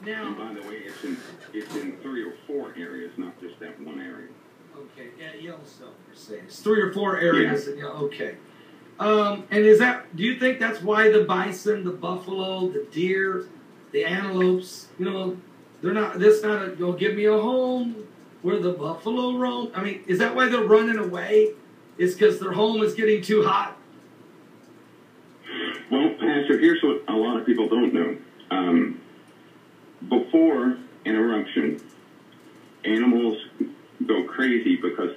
Now, and by the way, it's in 3 or 4 areas, not just that one area. Okay, at Yellowstone, you're saying it's 3 or 4 areas. Yeah. Okay. And is that? Do you think that's why the bison, the buffalo, the deer, the antelopes, they're not? This not a go give me a home where the buffalo roam. I mean, is that why they're running away? Is because their home is getting too hot? Well, Pastor, here's what a lot of people don't know. Before an eruption, animals go crazy because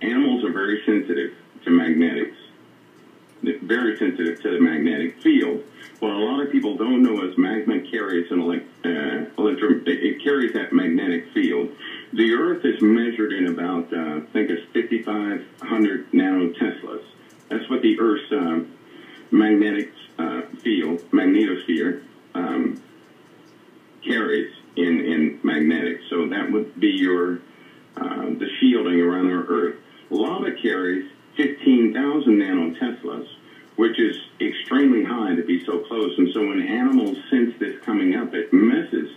animals are very sensitive to magnetics. They're very sensitive to the magnetic field. What a lot of people don't know is magma carries it carries that magnetic field. The Earth is measured in about, I think it's 5,500 nanoteslas. That's what the Earth's magnetic field, magnetosphere, carries in magnetics. So that would be the shielding around our Earth. Lava carries 15,000 nanoteslas, which is extremely high to be so close. And so when animals sense this coming up, it messes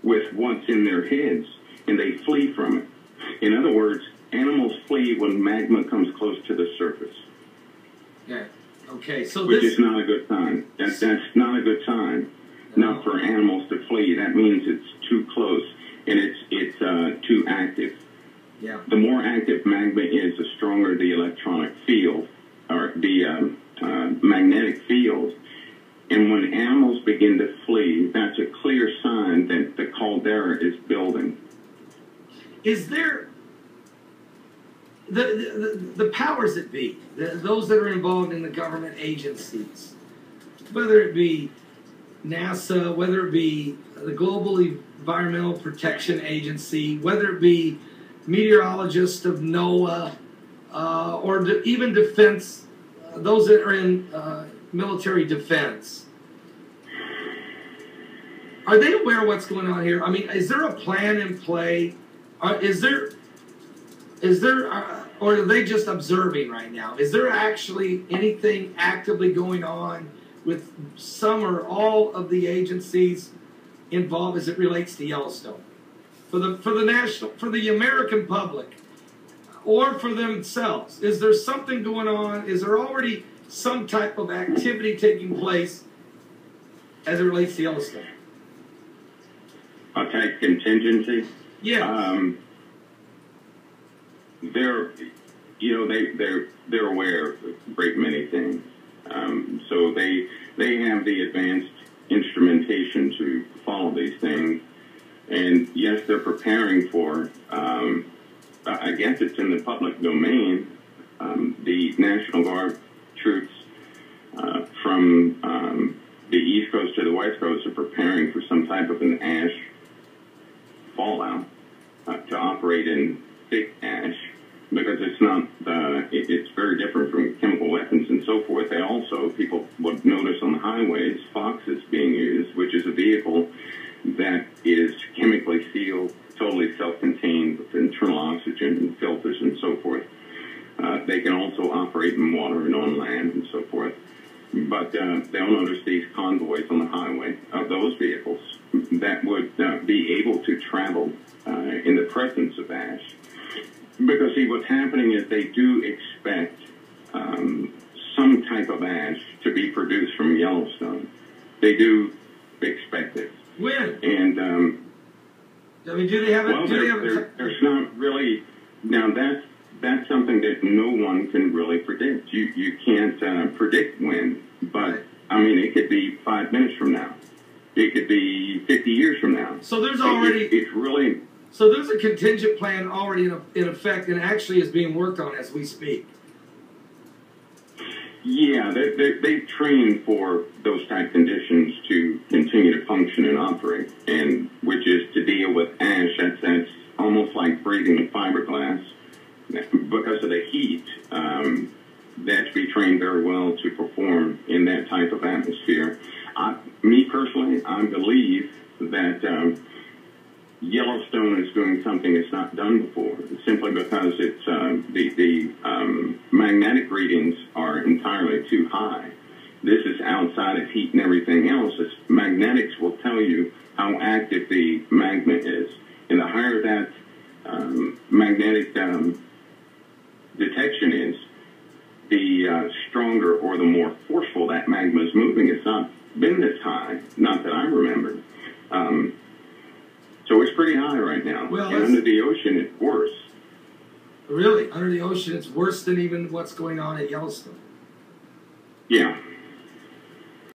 with what's in their heads, and they flee from it. In other words, animals flee when magma comes close to the surface. Yeah. Okay. So which is not a good sign. That's not a good sign. No. Not for animals to flee. That means it's too close and it's too active. Yeah. The more active magma is, the stronger the electronic field or the magnetic field. And when animals begin to flee, that's a clear sign that the caldera is building. Is there the powers that be, those that are involved in the government agencies, whether it be NASA, whether it be the Global Environmental Protection Agency, whether it be meteorologists of NOAA, or even defense, those that are in military defense, are they aware of what's going on here? I mean, is there a plan in play? Is there, or are they just observing right now? Is there actually anything actively going on with some or all of the agencies involved as it relates to Yellowstone? For the American public, or for themselves, is there something going on? Is there already some type of activity taking place as it relates to Yellowstone? A type contingency? Yeah. They're aware of a great many things. So they have the advanced instrumentation to follow these things. And yes, they're preparing for, I guess it's in the public domain, the National Guard troops from the East Coast to the West Coast are preparing for some type of an ash fallout to operate in thick ash, because it's not, it's very different from chemical weapons and so forth. They also, people would notice on the highways, Fox is being used, which is a vehicle that is chemically sealed, totally self-contained with internal oxygen and filters and so forth. They can also operate in water and on land and so forth. But they'll notice these convoys on the highway of those vehicles that would be able to travel in the presence of ash. Because, see, what's happening is they do expect some type of ash to be produced from Yellowstone. They do expect it. When? And, I mean, do they have it? Well, there's not really. Now, that's something that no one can really predict. You can't predict when, but, I mean, it could be 5 minutes from now. It could be 50 years from now. So there's already... It's really... So there's a contingent plan already in effect and actually is being worked on as we speak. Yeah, they've trained for those type conditions to continue to function and operate, and which is to deal with ash. That's almost like breathing fiberglass because of the heat. They have to be trained very well to perform in that type of atmosphere. Me personally, I believe that Yellowstone is doing something it's not done before, simply because it's the magnetic readings are entirely too high. This is outside of heat and everything else. Magnetics will tell you how how active the magma is. And the higher that magnetic detection is, the stronger or the more forceful that magma is moving. It's not been this high, not that I remember. So it's pretty high right now. Well, and under the ocean, it's worse. Really? Under the ocean, it's worse than even what's going on at Yellowstone? Yeah.